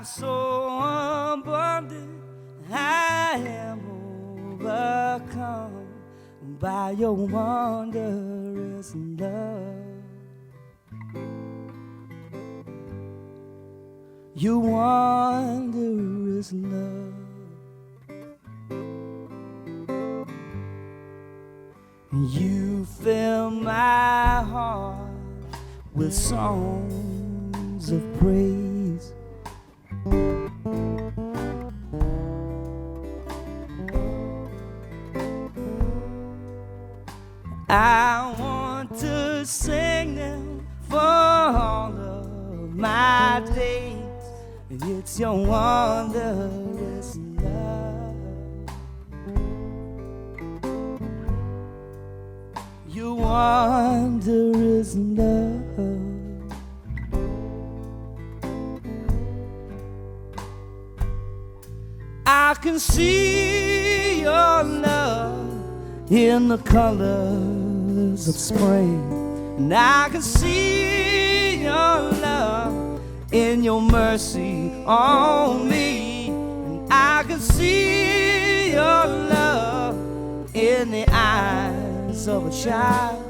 life so abundant, I am overcome by your wondrous love. Your wondrous love. You fill my heart with songs of praise. I want to sing them for all of my days. It's your wondrous love. Your wondrous love. I can see your love in the colors of spring, and I can see your love in your mercy on me, and I can see your love in the eyes of a child,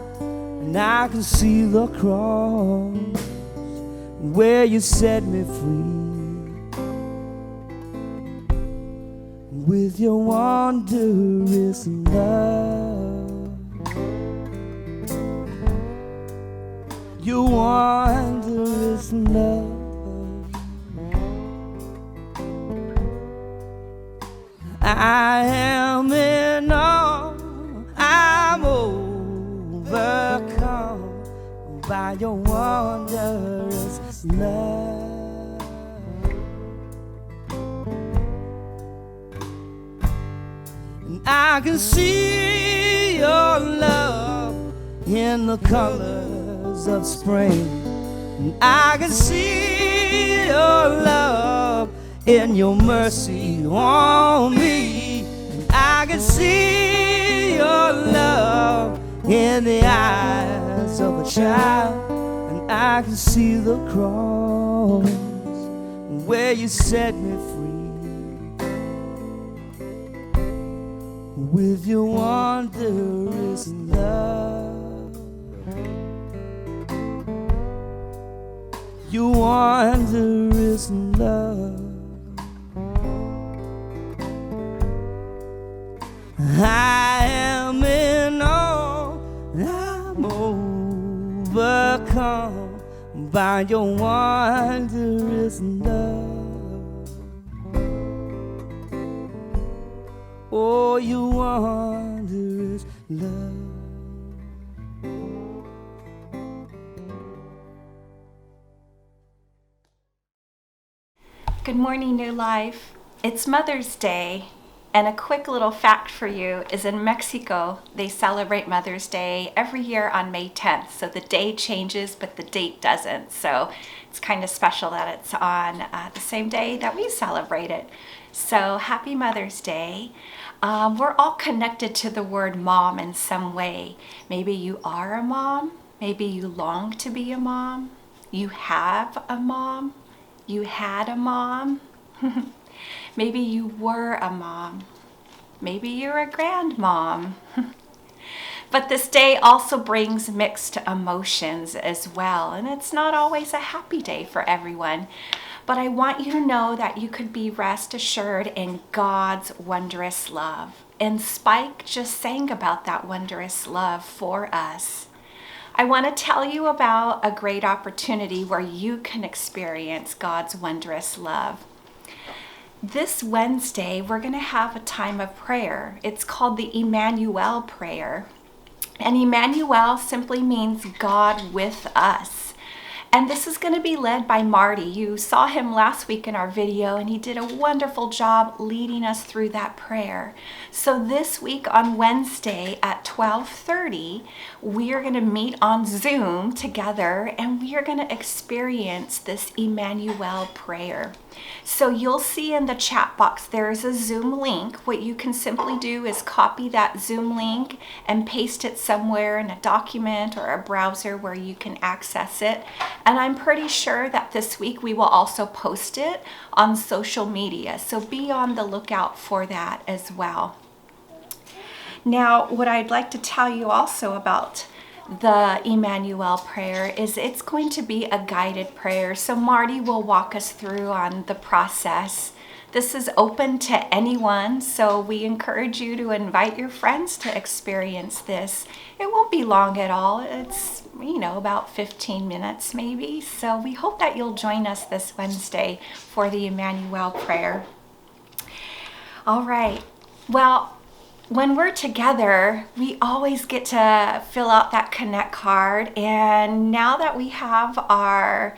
and I can see the cross where you set me free. With your wondrous love, your wondrous love, I am in awe, I'm overcome by your wondrous love. I can see your love in the colors of spring, and I can see your love in your mercy on me, and I can see your love in the eyes of a child, and I can see the cross where you set me free. With your wondrous love, your wondrous love, I am in awe, I'm overcome by your wondrous love. Oh, your wondrous love. Good morning, New Life. It's Mother's Day, and a quick little fact for you is in Mexico, they celebrate Mother's Day every year on May 10th. So the day changes, but the date doesn't. So it's kind of special that it's on the same day that we celebrate it. So happy Mother's Day. We're all connected to the word mom in some way. Maybe you are a mom. Maybe you long to be a mom. You have a mom. You had a mom. Maybe you were a mom. Maybe you're a grandmom. But this day also brings mixed emotions as well. And it's not always a happy day for everyone. But I want you to know that you could be rest assured in God's wondrous love. And Spike just sang about that wondrous love for us. I want to tell you about a great opportunity where you can experience God's wondrous love. This Wednesday, we're going to have a time of prayer. It's called the Emmanuel prayer. And Emmanuel simply means God with us. And this is going to be led by Marty. You saw him last week in our video, and he did a wonderful job leading us through that prayer. So this week on Wednesday at 12:30, we are going to meet on Zoom together, and we are going to experience this Emmanuel prayer. So you'll see in the chat box there is a Zoom link. What you can simply do is copy that Zoom link and paste it somewhere in a document or a browser where you can access it. And I'm pretty sure that this week we will also post it on social media. So be on the lookout for that as well. Now, what I'd like to tell you also about the Emmanuel prayer is it's going to be a guided prayer. So Marty will walk us through on the process. This is open to anyone, so we encourage you to invite your friends to experience this. It won't be long at all. It's, about 15 minutes maybe. So we hope that you'll join us this Wednesday for the Emmanuel prayer. All right. Well, when we're together, we always get to fill out that Connect card. And now that we have our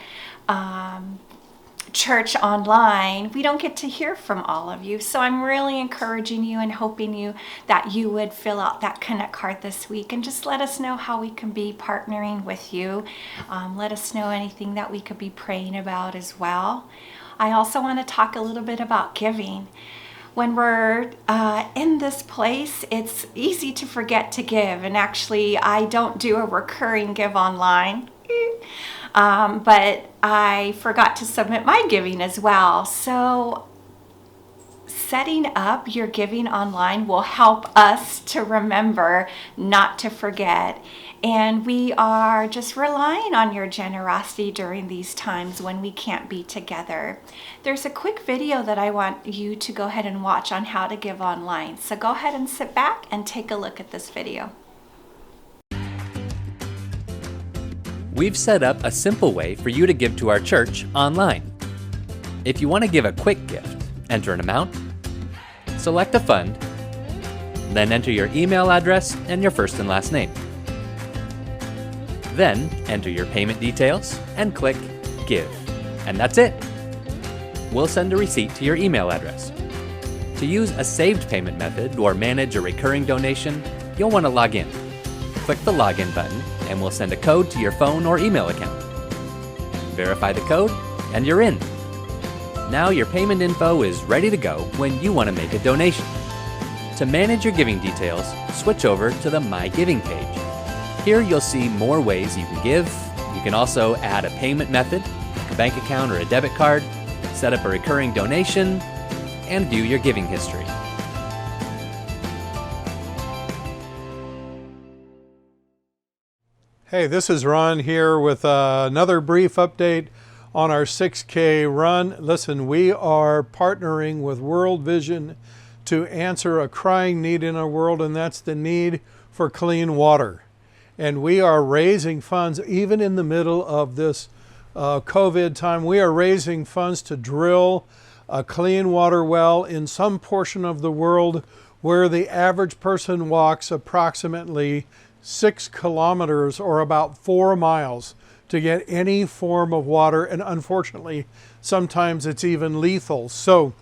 church online, we don't get to hear from all of you. So I'm really encouraging you and hoping you that you would fill out that Connect card this week and just let us know how we can be partnering with you. Let us know anything that we could be praying about as well. I also want to talk a little bit about giving. When we're in this place, it's easy to forget to give. And actually, I don't do a recurring give online. But I forgot to submit my giving as well. So setting up your giving online will help us to remember not to forget. And we are just relying on your generosity during these times when we can't be together. There's a quick video that I want you to go ahead and watch on how to give online. So go ahead and sit back and take a look at this video. We've set up a simple way for you to give to our church online. If you want to give a quick gift, enter an amount, select a fund, then enter your email address and your first and last name. Then enter your payment details and click Give. And that's it. We'll send a receipt to your email address. To use a saved payment method or manage a recurring donation, you'll want to log in. Click the Login button and we'll send a code to your phone or email account. Verify the code and you're in. Now your payment info is ready to go when you want to make a donation. To manage your giving details, switch over to the My Giving page. Here you'll see more ways you can give. You can also add a payment method, like a bank account or a debit card, set up a recurring donation, and view your giving history. Hey, this is Ron here with another brief update on our 6K run. Listen, we are partnering with World Vision to answer a crying need in our world, and that's the need for clean water. And we are raising funds, even in the middle of this COVID time. We are raising funds to drill a clean water well in some portion of the world where the average person walks approximately 6 kilometers or about 4 miles to get any form of water, and unfortunately sometimes it's even lethal. So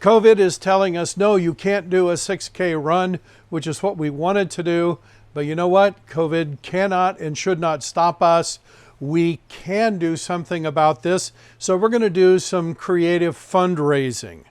COVID is telling us, no, you can't do a 6K run, which is what we wanted to do. But you know what? COVID cannot and should not stop us. We can do something about this. So we're going to do some creative fundraising.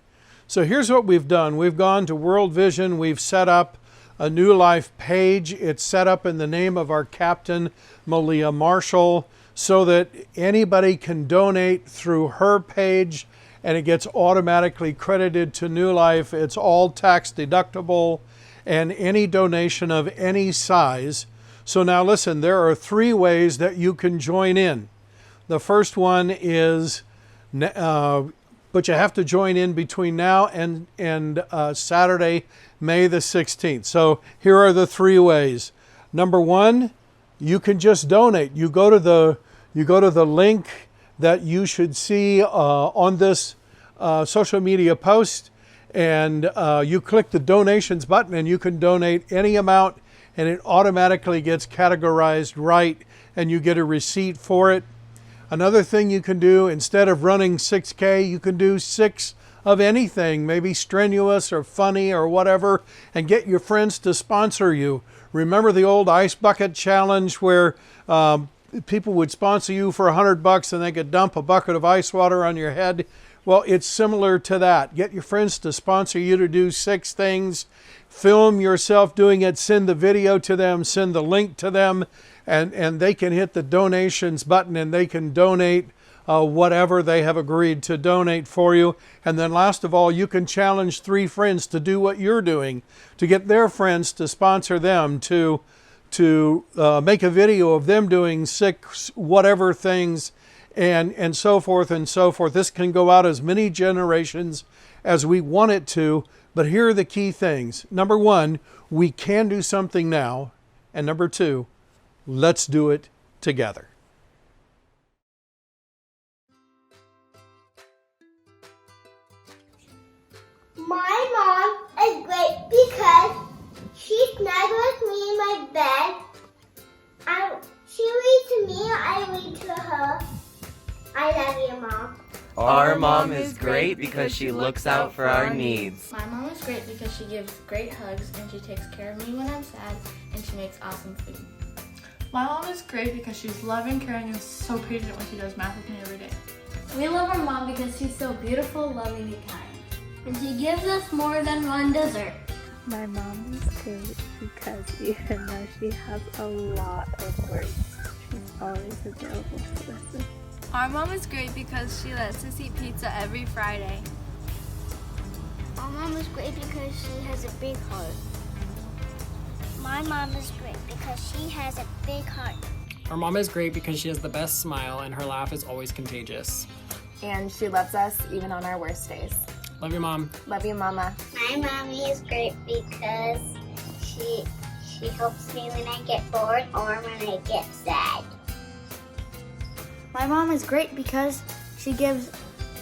So here's what we've done. We've gone to World Vision. We've set up a New Life page. It's set up in the name of our captain, Malia Marshall, so that anybody can donate through her page and it gets automatically credited to New Life. It's all tax deductible and any donation of any size. So now listen, there are 3 ways that you can join in. The first one is, but you have to join in between now and Saturday, May the 16th. So here are the 3 ways. Number 1, you can just donate. You go to the link that you should see on this social media post, and you click the donations button and you can donate any amount, and it automatically gets categorized right and you get a receipt for it. Another thing you can do, instead of running 6K, you can do 6 of anything, maybe strenuous or funny or whatever, and get your friends to sponsor you. Remember the old ice bucket challenge where people would sponsor you for $100 and they could dump a bucket of ice water on your head? Well, it's similar to that. Get your friends to sponsor you to do 6 things. Film yourself doing it. Send the video to them. Send the link to them. And they can hit the donations button and they can donate whatever they have agreed to donate for you. And then last of all, you can challenge 3 friends to do what you're doing, to get their friends to sponsor them, to make a video of them doing 6 whatever things, and so forth and so forth. This can go out as many generations as we want it to, but here are the key things. Number 1, we can do something now. And number 2, let's do it together. My mom is great because she snuggles me in my bed. She reads to me, I read to her. I love you, Mom. Our mom is great because she looks out for our needs. My mom is great because she gives great hugs and she takes care of me when I'm sad and she makes awesome food. My mom is great because she's loving, caring, and so patient when she does math with me every day. We love our mom because she's so beautiful, loving, and kind. And she gives us more than one dessert. My mom is great because even though she has a lot of work, she's always available to listen. Our mom is great because she lets us eat pizza every Friday. Our mom is great because she has a big heart. My mom is great because she has a big heart. Our mom is great because she has the best smile and her laugh is always contagious. And she loves us even on our worst days. Love you, Mom. Love you, Mama. My mommy is great because she helps me when I get bored or when I get sad. My mom is great because she gives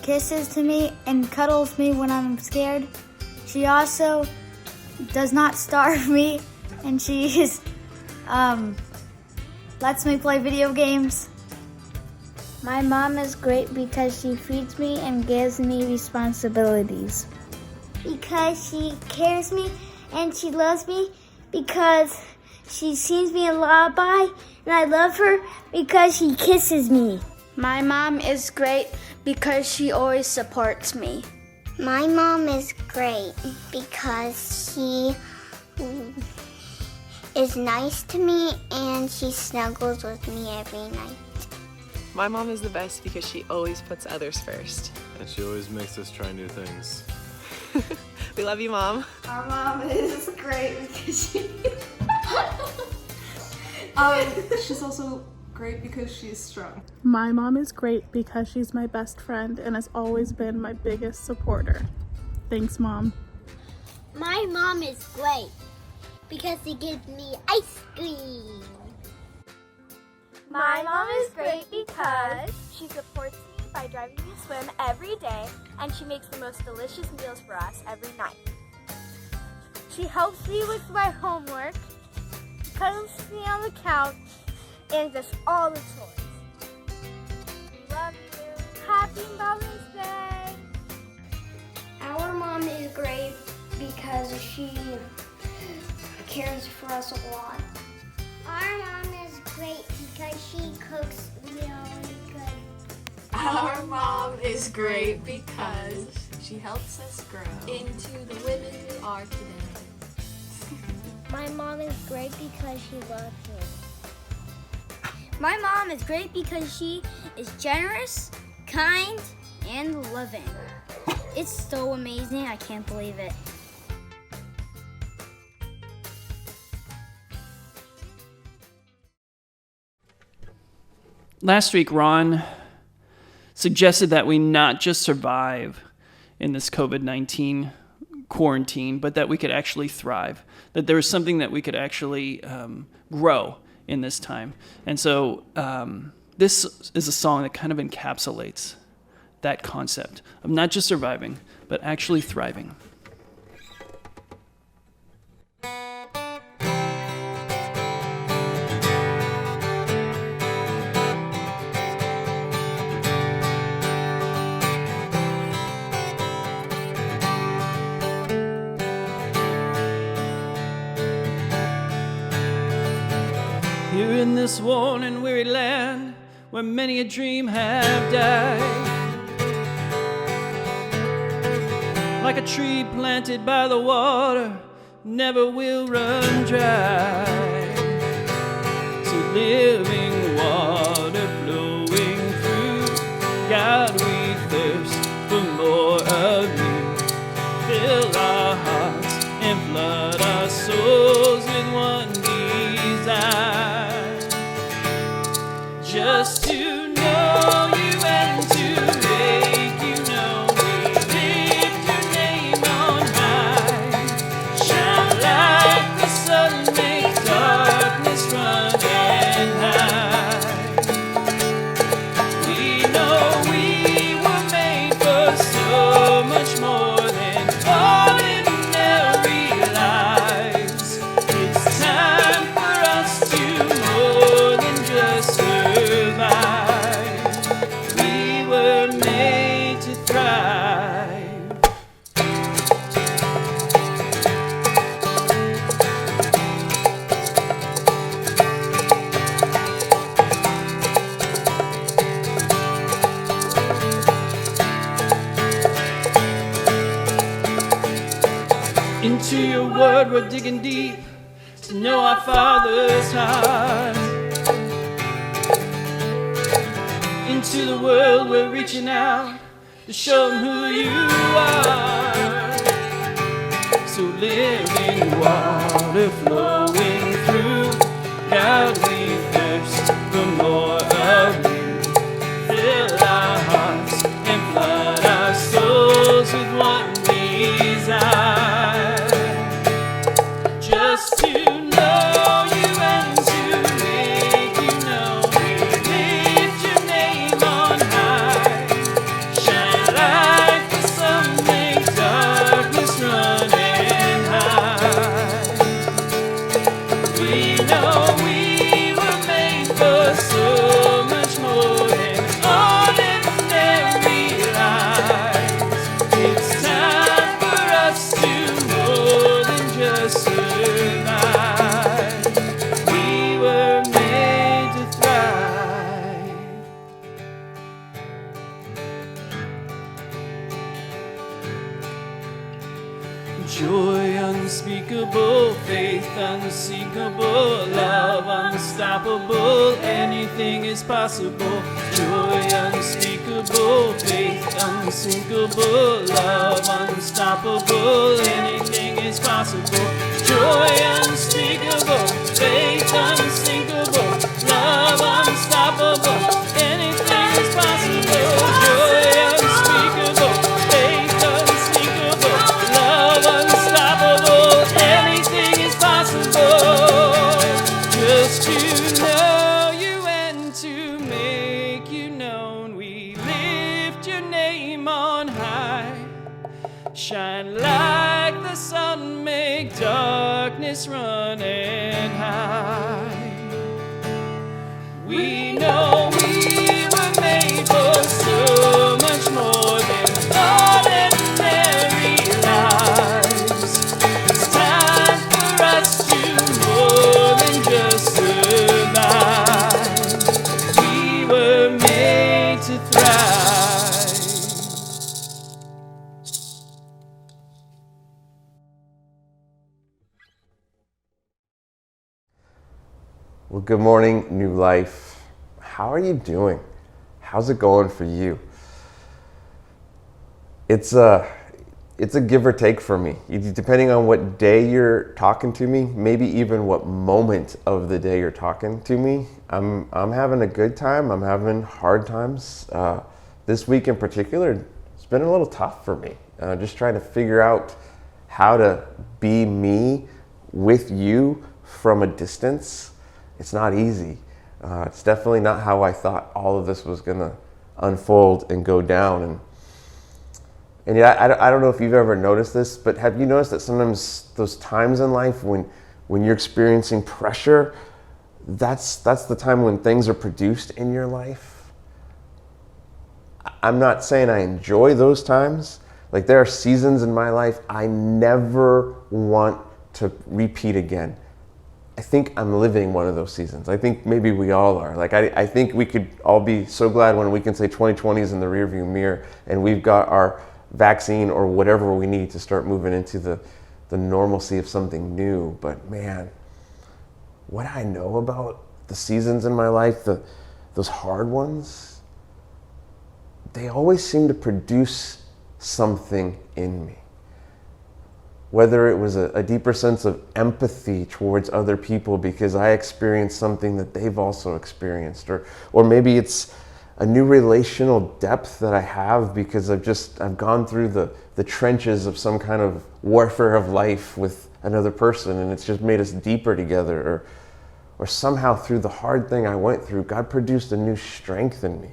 kisses to me and cuddles me when I'm scared. She also does not starve me, and she is, lets me play video games. My mom is great because she feeds me and gives me responsibilities. Because she cares me and she loves me, because she sings me a lullaby, and I love her because she kisses me. My mom is great because she always supports me. My mom is great because she is nice to me and she snuggles with me every night. My mom is the best because she always puts others first. And she always makes us try new things. We love you, Mom. Our mom is great because she's also great because she's strong. My mom is great because she's my best friend and has always been my biggest supporter. Thanks, Mom. My mom is great because she gives me ice cream. My mom is great because she supports me by driving me to swim every day, and she makes the most delicious meals for us every night. She helps me with my homework, cuddles me on the couch, and does all the chores. We love you. Happy Mother's Day! Our mom is great because she cares for us a lot. Our mom is great because she cooks really good. Our mom is great because she helps us grow into the women we are today. My mom is great because she loves me. My mom is great because she is generous, kind, and loving. It's so amazing, I can't believe it. Last week, Ron suggested that we not just survive in this COVID-19 quarantine, but that we could actually thrive, that there was something that we could actually grow in this time. And so this is a song that kind of encapsulates that concept of not just surviving, but actually thriving. Here in this worn and weary land, where many a dream have died, like a tree planted by the water, never will run dry. So living water flowing through, God, we thirst for more of you. Fill our hearts and flood our souls with one desire, just to know you and to make you known. We lift your name on high, shine like the sun, make darkness run and hide. We know we were made for so much more than ordinary lives. It's time for us to more than just survive. We were made to thrive. Into your word we're digging deep to know our Father's heart. Into the world we're reaching out to show them who you are. So living water flowing through, God, we thirst for more of you. Fill our hearts and flood our souls with one desire, just to know you and to make you known. We lift your name on high, shine like the sun, make darkness run and hide. We know we were made for so much more than ordinary lives. It's time for us to more than just survive. We were made to thrive. Joy unspeakable, faith unsinkable, love unstoppable, anything is possible. Joy unspeakable, faith unsinkable, love unstoppable, anything is possible. Joy unspeakable, faith unsinkable, love unstoppable, anything is possible. Joy unspeakable, faith unspeakable, love unstoppable, anything is possible. Just to know you and to make you known, we lift your name on high, shine like the sun, make darkness run and hide. We know we were made for so much more than ordinary lives. It's time for us to more than just survive. We were made to thrive. Well, good morning, New Life. How are you doing? How's it going for you? It's a give or take for me. Depending on what day you're talking to me, maybe even what moment of the day you're talking to me, I'm having a good time. I'm having hard times. This week in particular, it's been a little tough for me. Just trying to figure out how to be me with you from a distance. It's not easy. It's definitely not how I thought all of this was gonna unfold and go down. And yeah, I don't know if you've ever noticed this, but have you noticed that sometimes those times in life when you're experiencing pressure, that's the time when things are produced in your life? I'm not saying I enjoy those times. Like, there are seasons in my life I never want to repeat again. I think I'm living one of those seasons. I think maybe we all are. Like, I think we could all be so glad when we can say 2020 is in the rearview mirror and we've got our vaccine or whatever we need to start moving into the normalcy of something new. But man, what I know about the seasons in my life, those hard ones, they always seem to produce something in me. Whether it was a deeper sense of empathy towards other people because I experienced something that they've also experienced, or maybe it's a new relational depth that I have because I've gone through the trenches of some kind of warfare of life with another person, and it's just made us deeper together, or somehow through the hard thing I went through, God produced a new strength in me.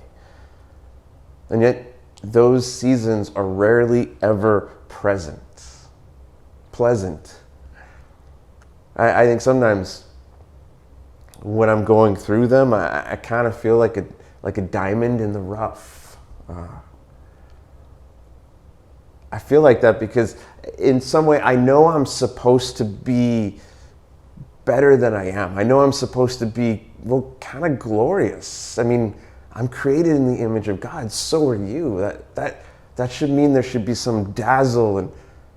And yet those seasons are rarely ever pleasant. I think sometimes when I'm going through them, I kind of feel like a diamond in the rough. I feel like that because in some way I know I'm supposed to be better than I am. I know I'm supposed to be, well, kind of glorious. I mean, I'm created in the image of God, so are you. That should mean there should be some dazzle and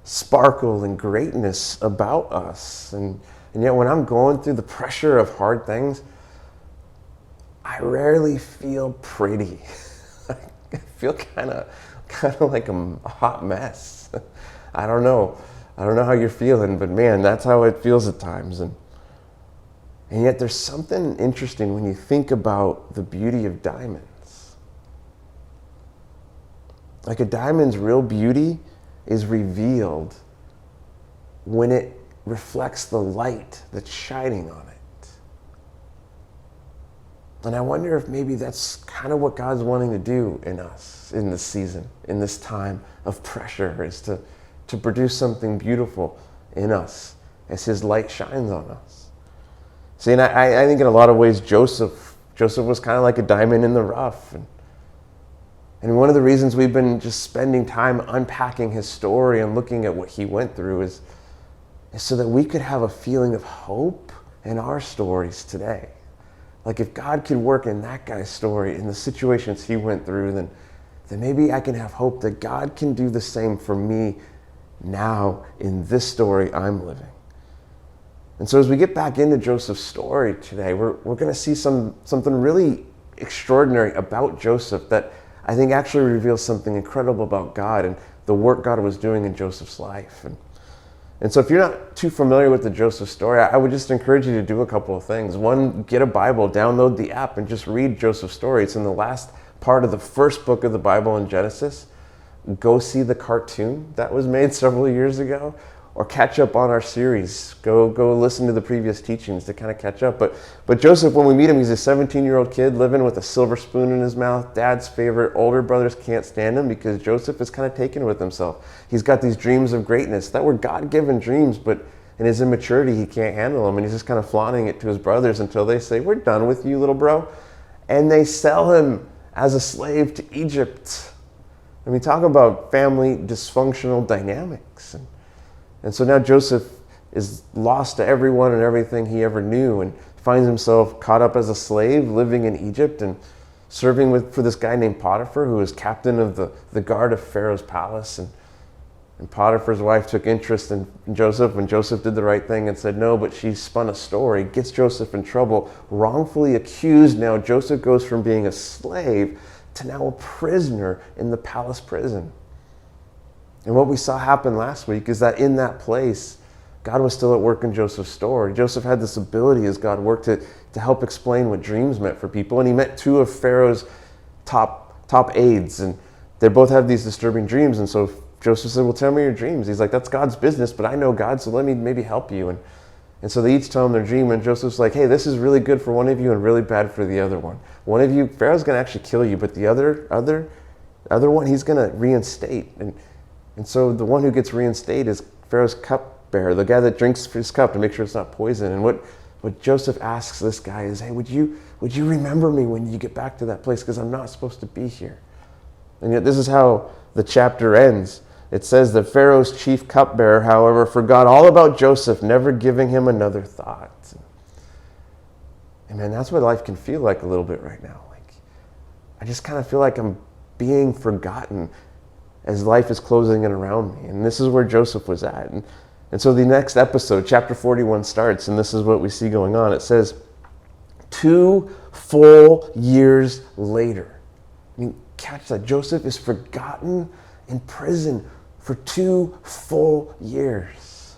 sparkle and greatness about us. And yet when I'm going through the pressure of hard things, I rarely feel pretty. I feel kind of like a hot mess. I don't know how you're feeling, but man, that's how it feels at times. And yet there's something interesting when you think about the beauty of diamonds. Like a diamond's real beauty is revealed when it reflects the light that's shining on it. And I wonder if maybe that's kind of what God's wanting to do in us in this season, in this time of pressure, is to produce something beautiful in us as His light shines on us. See, and I think in a lot of ways Joseph was kind of like a diamond in the rough. And one of the reasons we've been just spending time unpacking his story and looking at what he went through is so that we could have a feeling of hope in our stories today. Like if God could work in that guy's story, in the situations he went through, then maybe I can have hope that God can do the same for me now in this story I'm living. And so as we get back into Joseph's story today, we're going to see something really extraordinary about Joseph that I think actually reveals something incredible about God and the work God was doing in Joseph's life. And so if you're not too familiar with the Joseph story, I would just encourage you to do a couple of things. One, get a Bible, download the app, and just read Joseph's story. It's in the last part of the first book of the Bible in Genesis. Go see the cartoon that was made several years ago, or catch up on our series. Go listen to the previous teachings to kind of catch up. But Joseph, when we meet him, he's a 17-year-old kid living with a silver spoon in his mouth. Dad's favorite. Older brothers can't stand him because Joseph is kind of taken with himself. He's got these dreams of greatness that were God-given dreams, but in his immaturity, he can't handle them. And he's just kind of flaunting it to his brothers until they say, "We're done with you, little bro." And they sell him as a slave to Egypt. I mean, talk about family dysfunctional dynamics. And so now Joseph is lost to everyone and everything he ever knew and finds himself caught up as a slave living in Egypt and serving for this guy named Potiphar, who was captain of the guard of Pharaoh's palace. And Potiphar's wife took interest in Joseph when Joseph did the right thing and said no, but she spun a story, gets Joseph in trouble, wrongfully accused. Now Joseph goes from being a slave to now a prisoner in the palace prison. And what we saw happen last week is that in that place, God was still at work in Joseph's story. Joseph had this ability as God worked to help explain what dreams meant for people. And he met two of Pharaoh's top aides, and they both have these disturbing dreams. And so Joseph said, "Well, tell me your dreams." He's like, "That's God's business, but I know God, so let me maybe help you." And so they each tell him their dream, and Joseph's like, "Hey, this is really good for one of you and really bad for the other one. One of you, Pharaoh's going to actually kill you, but the other one, he's going to reinstate." And so the one who gets reinstated is Pharaoh's cupbearer, the guy that drinks his cup to make sure it's not poison. And what Joseph asks this guy is, "Hey, would you remember me when you get back to that place? Because I'm not supposed to be here." And yet this is how the chapter ends. It says that Pharaoh's chief cupbearer, however, forgot all about Joseph, never giving him another thought. And man, that's what life can feel like a little bit right now. Like, I just kind of feel like I'm being forgotten. as life is closing in around me. And this is where Joseph was at. And so the next episode, chapter 41, starts, and this is what we see going on. It says, 2 full years later. I mean, catch that. Joseph is forgotten in prison for 2 full years.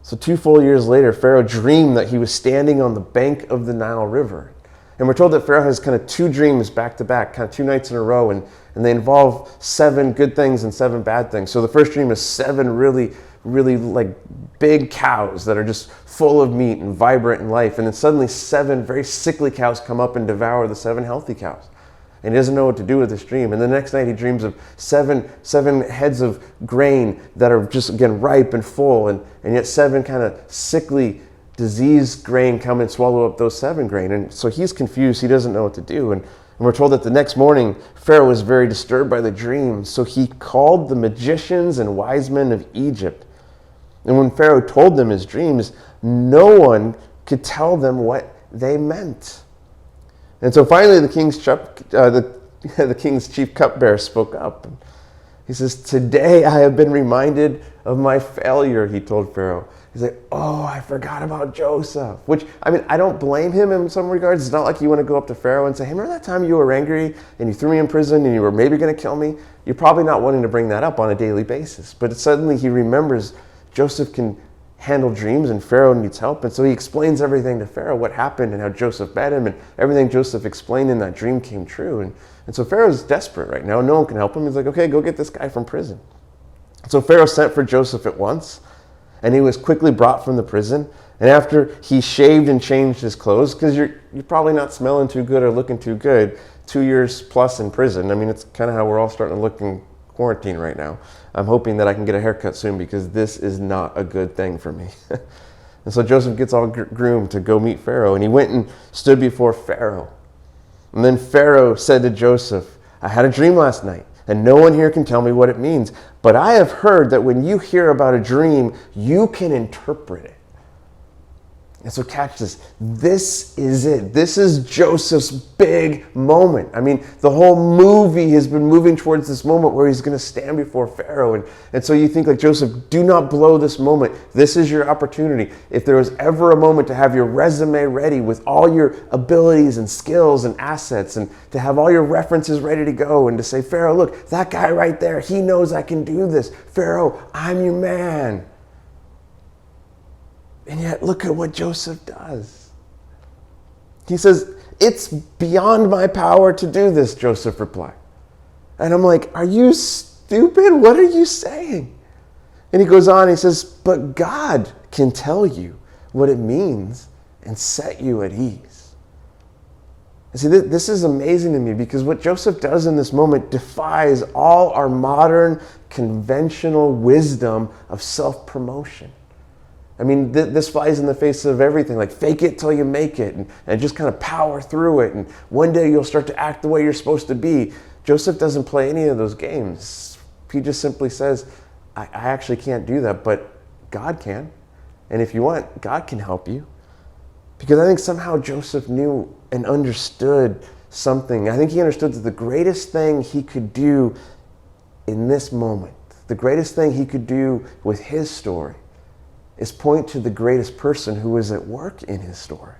So 2 full years later, Pharaoh dreamed that he was standing on the bank of the Nile River. And we're told that Pharaoh has kind of 2 dreams back to back, kind of 2 nights in a row, and they involve 7 good things and 7 bad things. So the first dream is 7 really like big cows that are just full of meat and vibrant in life. And then suddenly 7 very sickly cows come up and devour the 7 healthy cows. And he doesn't know what to do with this dream. And the next night he dreams of 7 heads of grain that are just, again, ripe and full. And yet 7 kind of sickly, diseased grain come and swallow up those 7 grain. And so he's confused. He doesn't know what to do. And we're told that the next morning, Pharaoh was very disturbed by the dream. So he called the magicians and wise men of Egypt. And when Pharaoh told them his dreams, no one could tell them what they meant. And so finally, the king's chief cupbearer spoke up. He says, "Today I have been reminded of my failure," he told Pharaoh. He's like, "Oh, I forgot about Joseph." Which, I mean, I don't blame him in some regards. It's not like you want to go up to Pharaoh and say, "Hey, remember that time you were angry and you threw me in prison and you were maybe going to kill me?" You're probably not wanting to bring that up on a daily basis. But suddenly he remembers Joseph can handle dreams and Pharaoh needs help. And so he explains everything to Pharaoh, what happened and how Joseph met him, and everything Joseph explained in that dream came true. And so Pharaoh's desperate right now. No one can help him. He's like, "Okay, go get this guy from prison." So Pharaoh sent for Joseph at once, and he was quickly brought from the prison. And after he shaved and changed his clothes, because you're probably not smelling too good or looking too good, 2 years plus in prison. I mean, it's kind of how we're all starting to look in quarantine right now. I'm hoping that I can get a haircut soon because this is not a good thing for me. And so Joseph gets all groomed to go meet Pharaoh, and he went and stood before Pharaoh. And then Pharaoh said to Joseph, "I had a dream last night, and no one here can tell me what it means. But I have heard that when you hear about a dream, you can interpret it." And so catch this. This is it. This is Joseph's big moment. I mean, the whole movie has been moving towards this moment where he's going to stand before Pharaoh. And so you think like, Joseph, do not blow this moment. This is your opportunity. If there was ever a moment to have your resume ready with all your abilities and skills and assets, and to have all your references ready to go, and to say, "Pharaoh, look, that guy right there, he knows I can do this. Pharaoh, I'm your man." And yet, look at what Joseph does. He says, "It's beyond my power to do this," Joseph replied. And I'm like, "Are you stupid? What are you saying?" And he goes on, he says, "But God can tell you what it means and set you at ease." And see, this is amazing to me, because what Joseph does in this moment defies all our modern, conventional wisdom of self-promotion. I mean, this flies in the face of everything, like fake it till you make it, and just kind of power through it, and one day you'll start to act the way you're supposed to be. Joseph doesn't play any of those games. He just simply says, I actually can't do that, but God can. And if you want, God can help you. Because I think somehow Joseph knew and understood something. I think he understood that the greatest thing he could do in this moment, the greatest thing he could do with his story, is point to the greatest person who was at work in his story.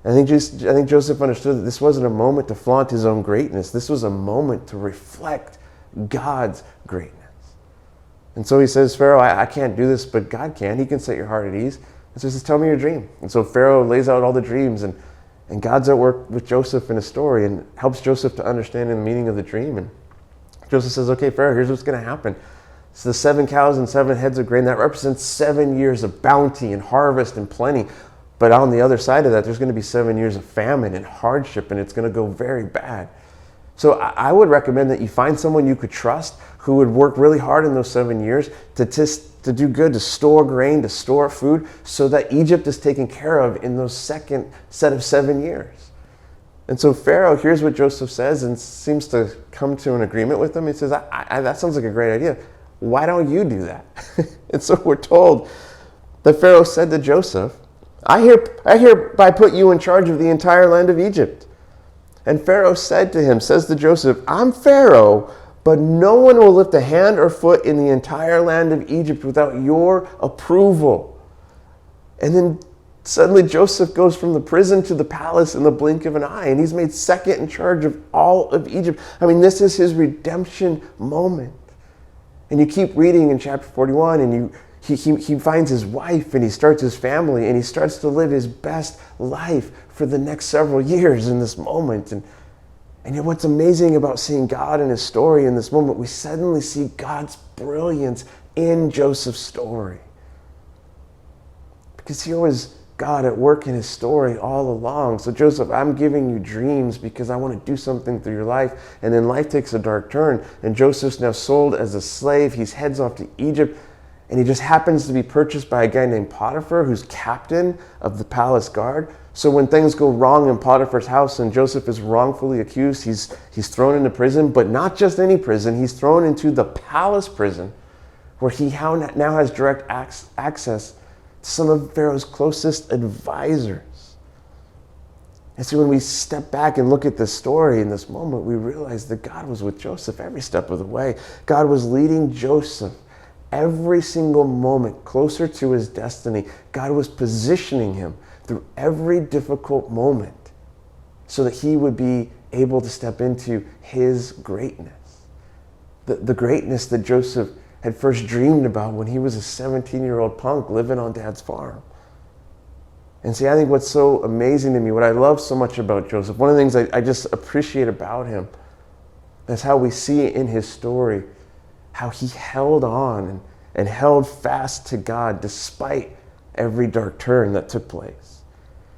I think Joseph understood that this wasn't a moment to flaunt his own greatness. This was a moment to reflect God's greatness. And so he says, "Pharaoh, I can't do this, but God can. He can set your heart at ease." And so he says, "Tell me your dream." And so Pharaoh lays out all the dreams, and God's at work with Joseph in his story and helps Joseph to understand the meaning of the dream. And Joseph says, "Okay, Pharaoh, here's what's going to happen. So the 7 cows and 7 heads of grain, that represents 7 years of bounty and harvest and plenty. But on the other side of that, there's going to be 7 years of famine and hardship, and it's going to go very bad. So I would recommend that you find someone you could trust who would work really hard in those 7 years to do good, to store grain, to store food, so that Egypt is taken care of in those second set of 7 years." And so Pharaoh hears what Joseph says and seems to come to an agreement with him. He says, that sounds like a great idea. Why don't you do that? And so we're told that Pharaoh said to Joseph, I hereby put you in charge of the entire land of Egypt." And Pharaoh said to him, says to Joseph, "I'm Pharaoh, but no one will lift a hand or foot in the entire land of Egypt without your approval. And then suddenly Joseph goes from the prison to the palace in the blink of an eye, and he's made second in charge of all of Egypt. I mean, this is his redemption moment. And you keep reading in chapter 41, and he finds his wife, and he starts his family, and he starts to live his best life for the next several years in this moment. And yet what's amazing about seeing God in his story in this moment, we suddenly see God's brilliance in Joseph's story. Because here was God at work in his story all along. So Joseph, I'm giving you dreams because I want to do something through your life. And then life takes a dark turn, and Joseph's now sold as a slave. He heads off to Egypt, and he just happens to be purchased by a guy named Potiphar, who's captain of the palace guard. So when things go wrong in Potiphar's house and Joseph is wrongfully accused, he's thrown into prison, but not just any prison. He's thrown into the palace prison, where he now has direct access to some of Pharaoh's closest advisors. And so when we step back and look at this story in this moment, we realize that God was with Joseph every step of the way. God was leading Joseph every single moment closer to his destiny. God was positioning him through every difficult moment so that he would be able to step into his greatness. The greatness that Joseph had first dreamed about when he was a 17-year-old punk living on dad's farm. And see, I think what's so amazing to me, what I love so much about Joseph, one of the things I just appreciate about him is how we see in his story how he held on and held fast to God despite every dark turn that took place.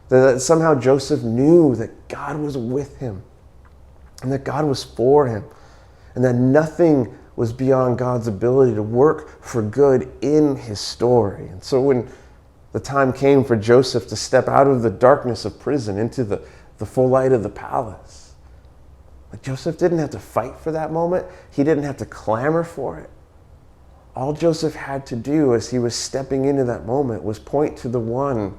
That somehow Joseph knew that God was with him and that God was for him and that nothing was beyond God's ability to work for good in his story. And so when the time came for Joseph to step out of the darkness of prison into the full light of the palace, like Joseph didn't have to fight for that moment. He didn't have to clamor for it. All Joseph had to do as he was stepping into that moment was point to the one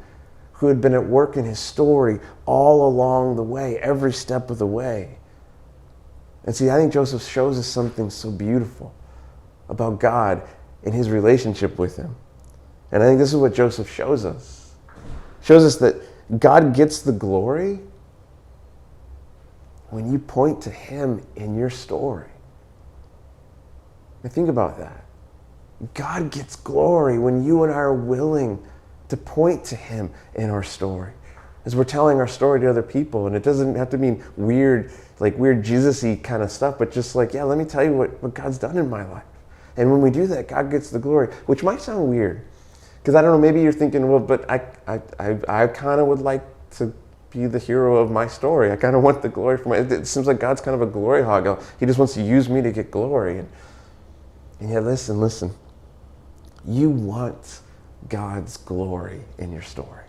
who had been at work in his story all along the way, every step of the way. And see, I think Joseph shows us something so beautiful about God and his relationship with him. And I think this is what Joseph shows us. Shows us that God gets the glory when you point to him in your story. Now think about that. God gets glory when you and I are willing to point to him in our story. As we're telling our story to other people. And it doesn't have to mean weird Jesus-y kind of stuff, but just like, yeah, let me tell you what God's done in my life. And when we do that, God gets the glory, which might sound weird. Because I don't know, maybe you're thinking, well, but I kind of would like to be the hero of my story. I kind of want the glory for it seems like God's kind of a glory hog. He just wants to use me to get glory. And yet, listen. You want God's glory in your story.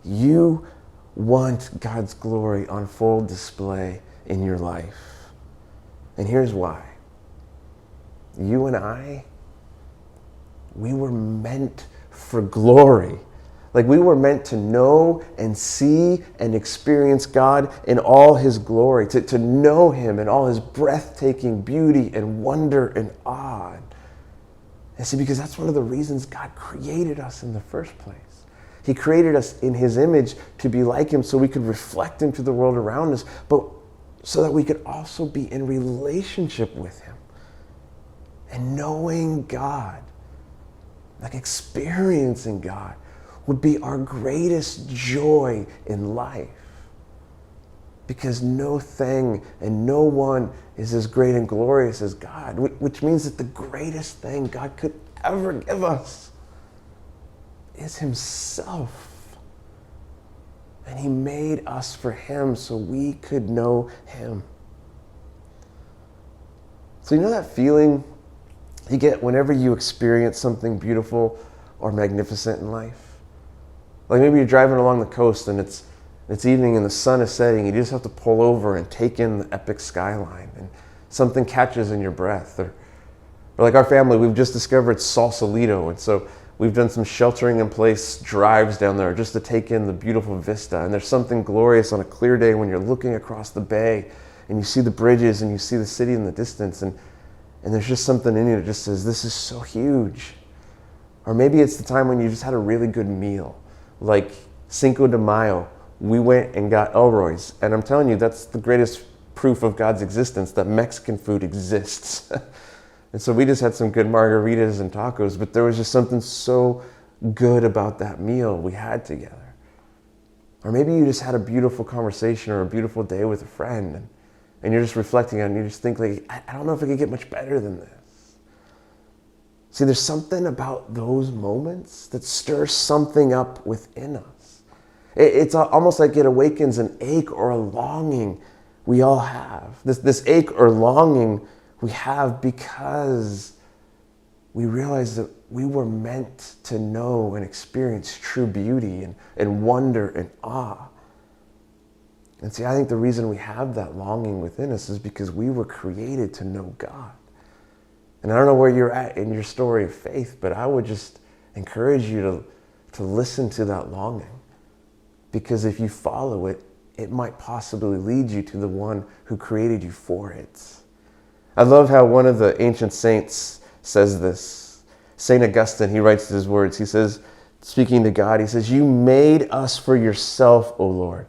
You want God's glory on full display in your life. And here's why. You and I, we were meant for glory. Like we were meant to know and see and experience God in all his glory, to know him in all his breathtaking beauty and wonder and awe. And see, because that's one of the reasons God created us in the first place. He created us in his image to be like him so we could reflect him to the world around us, but so that we could also be in relationship with him and knowing God, like experiencing God, would be our greatest joy in life. Because no thing and no one is as great and glorious as God, which means that the greatest thing God could ever give us is himself. And he made us for him so we could know him. So you know that feeling you get whenever you experience something beautiful or magnificent in life? Like maybe you're driving along the coast and it's evening and the sun is setting. You just have to pull over and take in the epic skyline and something catches in your breath. Or like our family, we've just discovered Sausalito, and so we've done some sheltering in place drives down there just to take in the beautiful vista. And there's something glorious on a clear day when you're looking across the bay and you see the bridges and you see the city in the distance, and there's just something in you that just says, this is so huge. Or maybe it's the time when you just had a really good meal, like Cinco de Mayo. We went and got Elroy's, and I'm telling you, that's the greatest proof of God's existence, that Mexican food exists. And so we just had some good margaritas and tacos, but there was just something so good about that meal we had together. Or maybe you just had a beautiful conversation or a beautiful day with a friend, and you're just reflecting on it, and you just think, like, I don't know if it could get much better than this. See, there's something about those moments that stirs something up within us. It's almost like it awakens an ache or a longing we all have. This ache or longing we have because we realize that we were meant to know and experience true beauty and wonder and awe. And see, I think the reason we have that longing within us is because we were created to know God. And I don't know where you're at in your story of faith, but I would just encourage you to listen to that longing. Because if you follow it, it might possibly lead you to the one who created you for it. I love how one of the ancient saints says this. St. Augustine, he writes these words. He says, speaking to God, he says, "You made us for yourself, O Lord,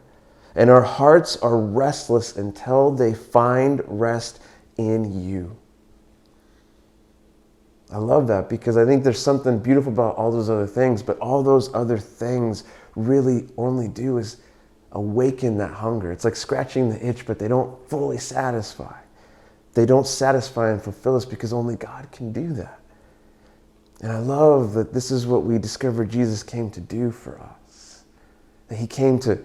and our hearts are restless until they find rest in you." I love that because I think there's something beautiful about all those other things, but all those other things really only do is awaken that hunger. It's like scratching the itch, but they don't fully satisfy. They don't satisfy and fulfill us because only God can do that. And I love that this is what we discovered Jesus came to do for us. That he came to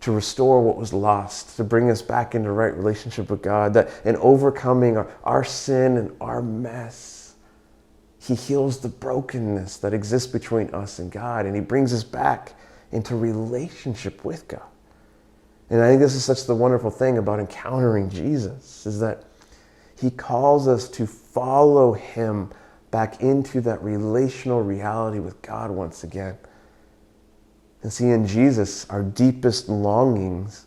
restore what was lost, to bring us back into right relationship with God, that in overcoming our sin and our mess, he heals the brokenness that exists between us and God, and he brings us back into relationship with God. And I think this is such the wonderful thing about encountering Jesus, is that he calls us to follow him back into that relational reality with God once again. And see, in Jesus, our deepest longings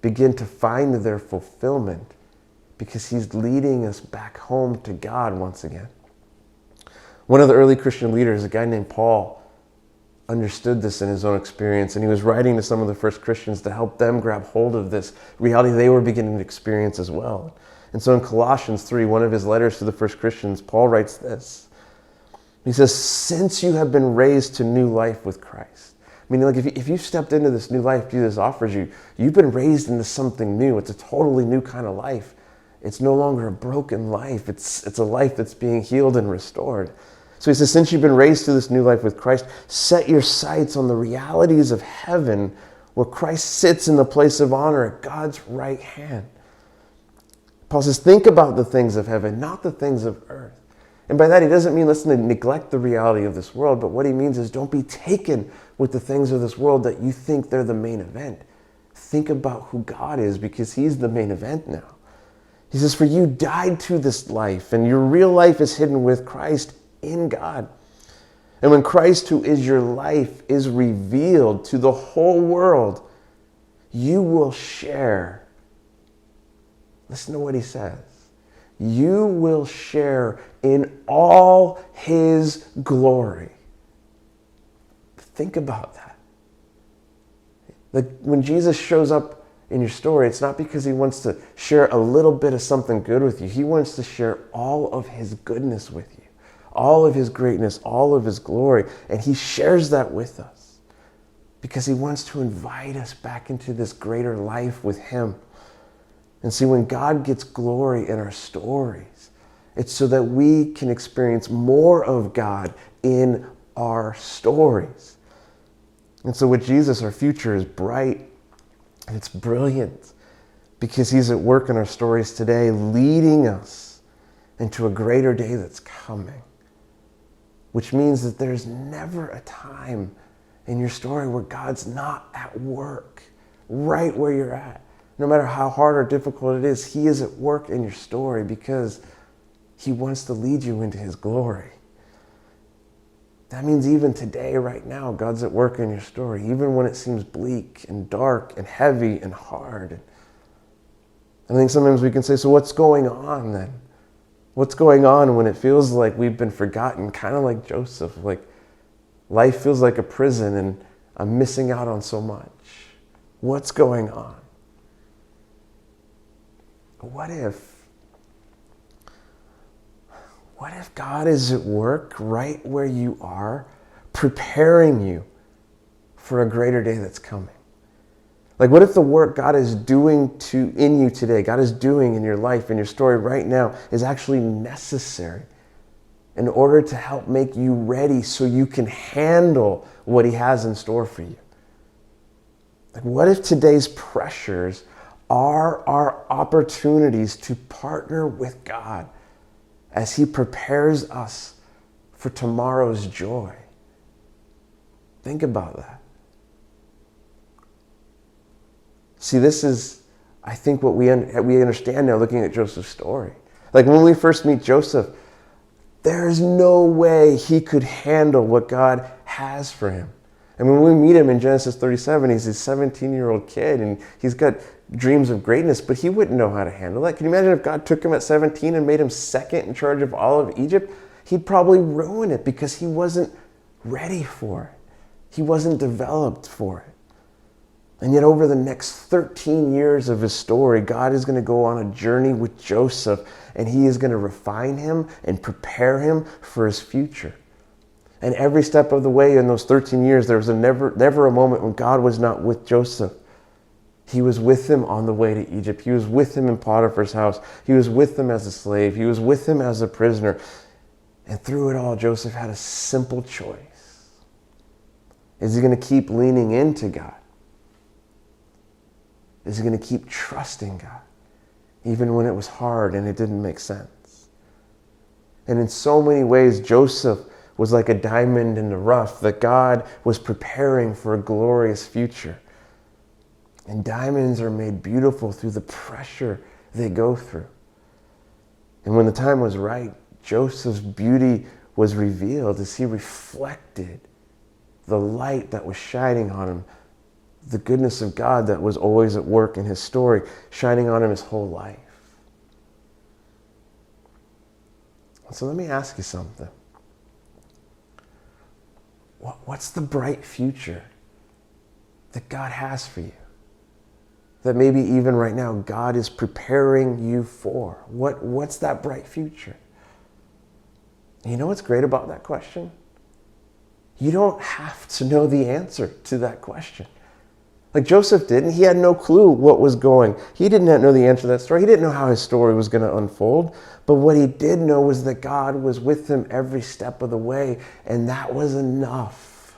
begin to find their fulfillment because he's leading us back home to God once again. One of the early Christian leaders, a guy named Paul, understood this in his own experience, and he was writing to some of the first Christians to help them grab hold of this reality they were beginning to experience as well. And so in Colossians 3, one of his letters to the first Christians, Paul writes this. He says, "Since you have been raised to new life with Christ." Meaning, like, if you've stepped into this new life Jesus offers you, you've been raised into something new. It's a totally new kind of life. It's no longer a broken life. It's a life that's being healed and restored. So he says, since you've been raised to this new life with Christ, set your sights on the realities of heaven where Christ sits in the place of honor at God's right hand. Paul says, think about the things of heaven, not the things of earth. And by that, he doesn't mean let's neglect the reality of this world, but what he means is don't be taken with the things of this world that you think they're the main event. Think about who God is because he's the main event now. He says, for you died to this life, and your real life is hidden with Christ in God. And when Christ, who is your life, is revealed to the whole world, you will share. Listen to what he says. You will share in all his glory. Think about that. Like when Jesus shows up in your story, it's not because he wants to share a little bit of something good with you. He wants to share all of his goodness with you, all of his greatness, all of his glory. And he shares that with us because he wants to invite us back into this greater life with him. And see, when God gets glory in our stories, it's so that we can experience more of God in our stories. And so with Jesus, our future is bright and it's brilliant because he's at work in our stories today, leading us into a greater day that's coming. Which means that there's never a time in your story where God's not at work, right where you're at. No matter how hard or difficult it is, he is at work in your story because he wants to lead you into his glory. That means even today, right now, God's at work in your story, even when it seems bleak and dark and heavy and hard. I think sometimes we can say, so what's going on then? What's going on when it feels like we've been forgotten? Kind of like Joseph, like life feels like a prison and I'm missing out on so much. What's going on? What if God is at work right where you are, preparing you for a greater day that's coming? Like, what if the work God is doing in you today, God is doing in your life, in your story right now, is actually necessary in order to help make you ready so you can handle what He has in store for you? Like, what if today's pressures are our opportunities to partner with God as He prepares us for tomorrow's joy? Think about that. See, this is, I think, what we understand now looking at Joseph's story. Like, when we first meet Joseph, there is no way he could handle what God has for him. And when we meet him in Genesis 37, he's a 17-year-old kid, and he's got dreams of greatness, but he wouldn't know how to handle that. Can you imagine if God took him at 17 and made him second in charge of all of Egypt? He'd probably ruin it because he wasn't ready for it. He wasn't developed for it. And yet over the next 13 years of his story, God is going to go on a journey with Joseph, and He is going to refine him and prepare him for his future. And every step of the way in those 13 years, there was never a moment when God was not with Joseph. He was with him on the way to Egypt. He was with him in Potiphar's house. He was with him as a slave. He was with him as a prisoner. And through it all, Joseph had a simple choice. Is he going to keep leaning into God? Is he going to keep trusting God, even when it was hard and it didn't make sense? And in so many ways, Joseph was like a diamond in the rough that God was preparing for a glorious future. And diamonds are made beautiful through the pressure they go through. And when the time was right, Joseph's beauty was revealed as he reflected the light that was shining on him, the goodness of God that was always at work in his story, shining on him his whole life. So let me ask you something. What's the bright future that God has for you? That maybe even right now God is preparing you for? What's that bright future? And you know what's great about that question? You don't have to know the answer to that question. Like Joseph didn't. He had no clue what was going. He didn't know the answer to that story. He didn't know how his story was going to unfold. But what he did know was that God was with him every step of the way. And that was enough.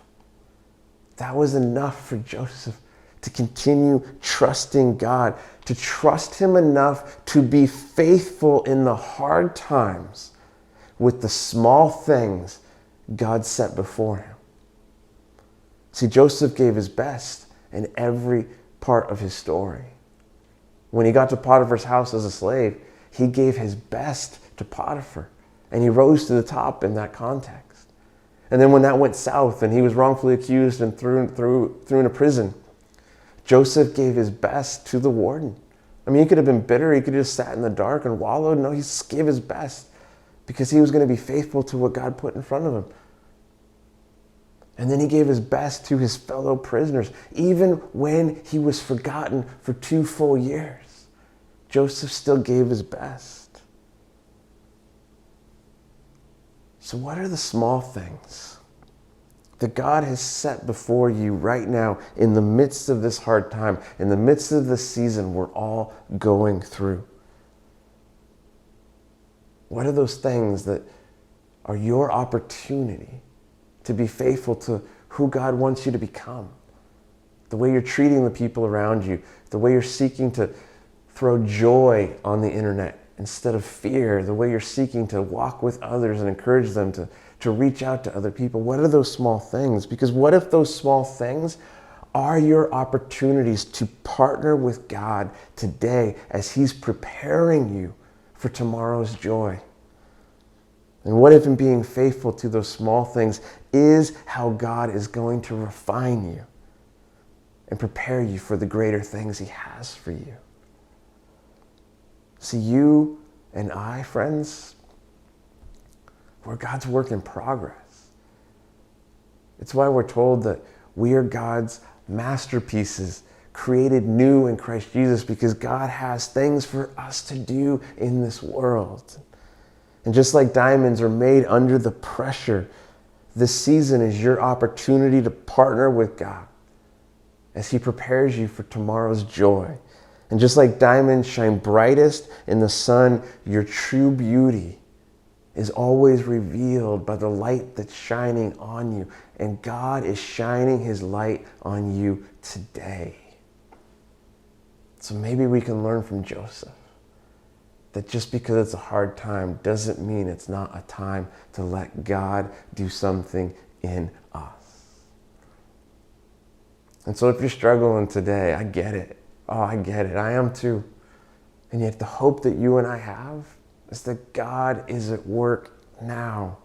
That was enough for Joseph to continue trusting God, to trust Him enough to be faithful in the hard times with the small things God set before him. See, Joseph gave his best in every part of his story. When he got to Potiphar's house as a slave, he gave his best to Potiphar, and he rose to the top in that context. And then when that went south and he was wrongfully accused and threw in a prison, Joseph gave his best to the warden. I mean, he could have been bitter. He could have just sat in the dark and wallowed. No, he gave his best because he was going to be faithful to what God put in front of him. And then he gave his best to his fellow prisoners, even when he was forgotten for 2 full years. Joseph still gave his best. So what are the small things that God has set before you right now in the midst of this hard time, in the midst of this season we're all going through? What are those things that are your opportunity to be faithful to who God wants you to become? The way you're treating the people around you, the way you're seeking to throw joy on the internet instead of fear, the way you're seeking to walk with others and encourage them to reach out to other people. What are those small things? Because what if those small things are your opportunities to partner with God today as He's preparing you for tomorrow's joy? And what if in being faithful to those small things is how God is going to refine you and prepare you for the greater things He has for you? See, you and I, friends, we're God's work in progress. It's why we're told that we are God's masterpieces, created new in Christ Jesus, because God has things for us to do in this world. And just like diamonds are made under the pressure, this season is your opportunity to partner with God as He prepares you for tomorrow's joy. And just like diamonds shine brightest in the sun, your true beauty is always revealed by the light that's shining on you. And God is shining His light on you today. So maybe we can learn from Joseph that just because it's a hard time doesn't mean it's not a time to let God do something in us. And so if you're struggling today, I get it. Oh, I get it. I am too. And yet the hope that you and I have is that God is at work now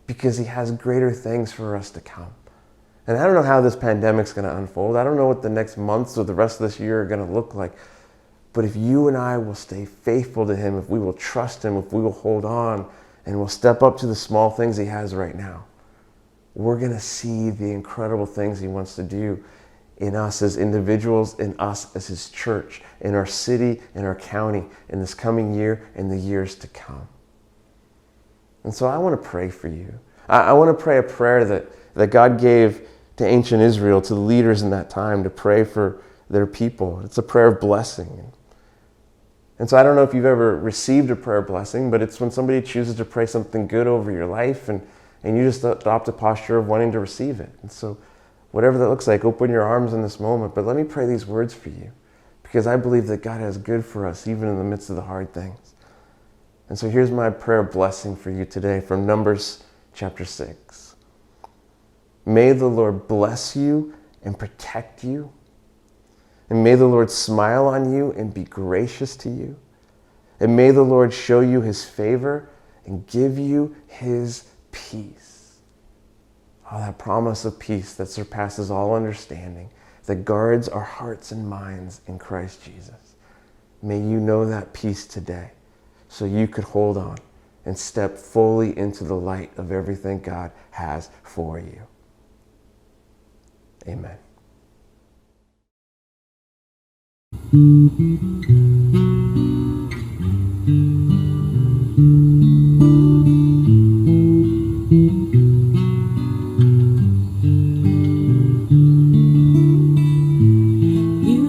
because He has greater things for us to come. And I don't know how this pandemic's going to unfold. I don't know what the next months or the rest of this year are going to look like. But if you and I will stay faithful to Him, if we will trust Him, if we will hold on and we'll step up to the small things He has right now, we're going to see the incredible things He wants to do in us as individuals, in us as His church, in our city, in our county, in this coming year, and the years to come. And so I want to pray for you. I want to pray a prayer that God gave to ancient Israel, to the leaders in that time, to pray for their people. It's a prayer of blessing. And so I don't know if you've ever received a prayer blessing, but it's when somebody chooses to pray something good over your life and you just adopt a posture of wanting to receive it. And so whatever that looks like, open your arms in this moment. But let me pray these words for you, because I believe that God has good for us, even in the midst of the hard things. And so here's my prayer of blessing for you today from Numbers chapter 6. May the Lord bless you and protect you. And may the Lord smile on you and be gracious to you. And may the Lord show you His favor and give you His peace. Oh, that promise of peace that surpasses all understanding, that guards our hearts and minds in Christ Jesus. May you know that peace today so you could hold on and step fully into the light of everything God has for you. Amen. You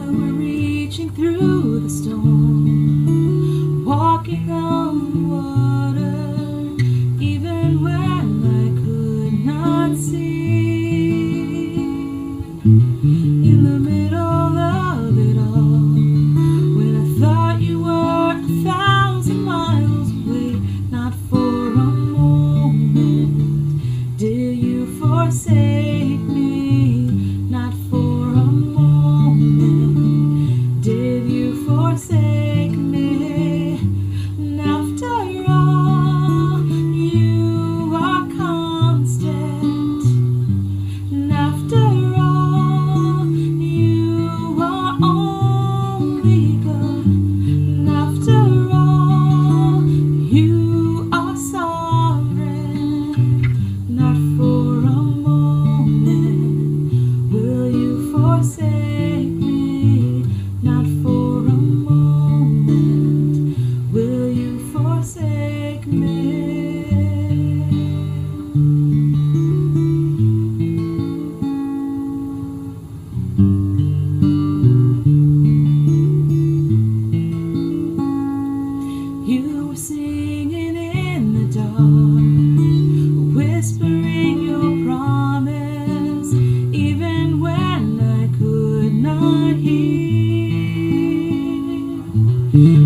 were reaching through the storm, walking on water, even when I could not see. In the middle of it all, when I thought you were 1,000 miles away, not for a moment did you forsake me. Not for a moment did you forsake me. And after all, you are constant. And after all, you are only good. And after all, you are sovereign. Not for a moment will you forsake me. Not for a moment will you forsake me. You were singing in the dark, whispering your promise, even when I could not hear.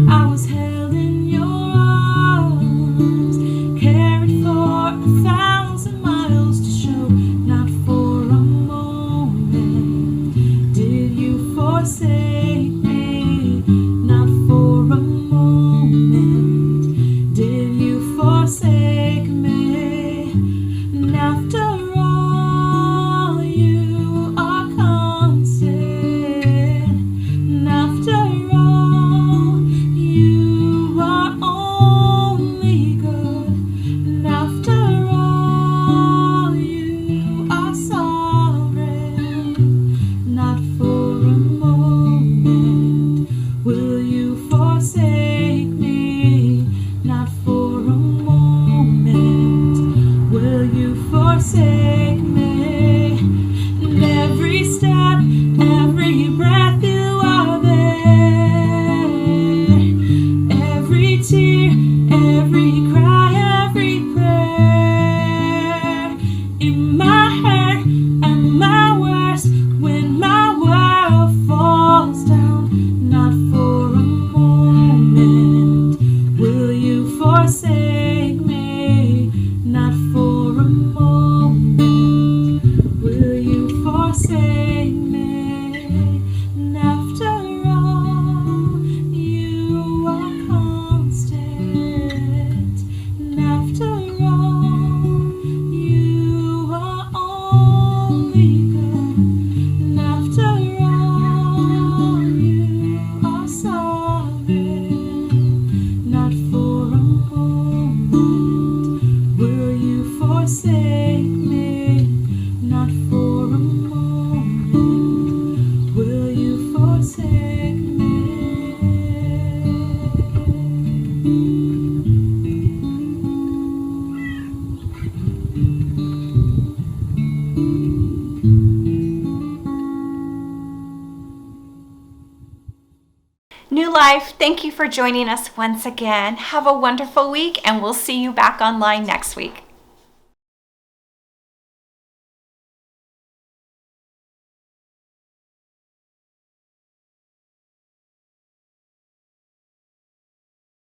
I was held in your arms, carried for 1,000 miles to show. Not for a moment did you forsake me. Not for a moment did you forsake me. And after all, you are constant. And after all, you New Life, thank you for joining us once again. Have a wonderful week, and we'll see you back online next week.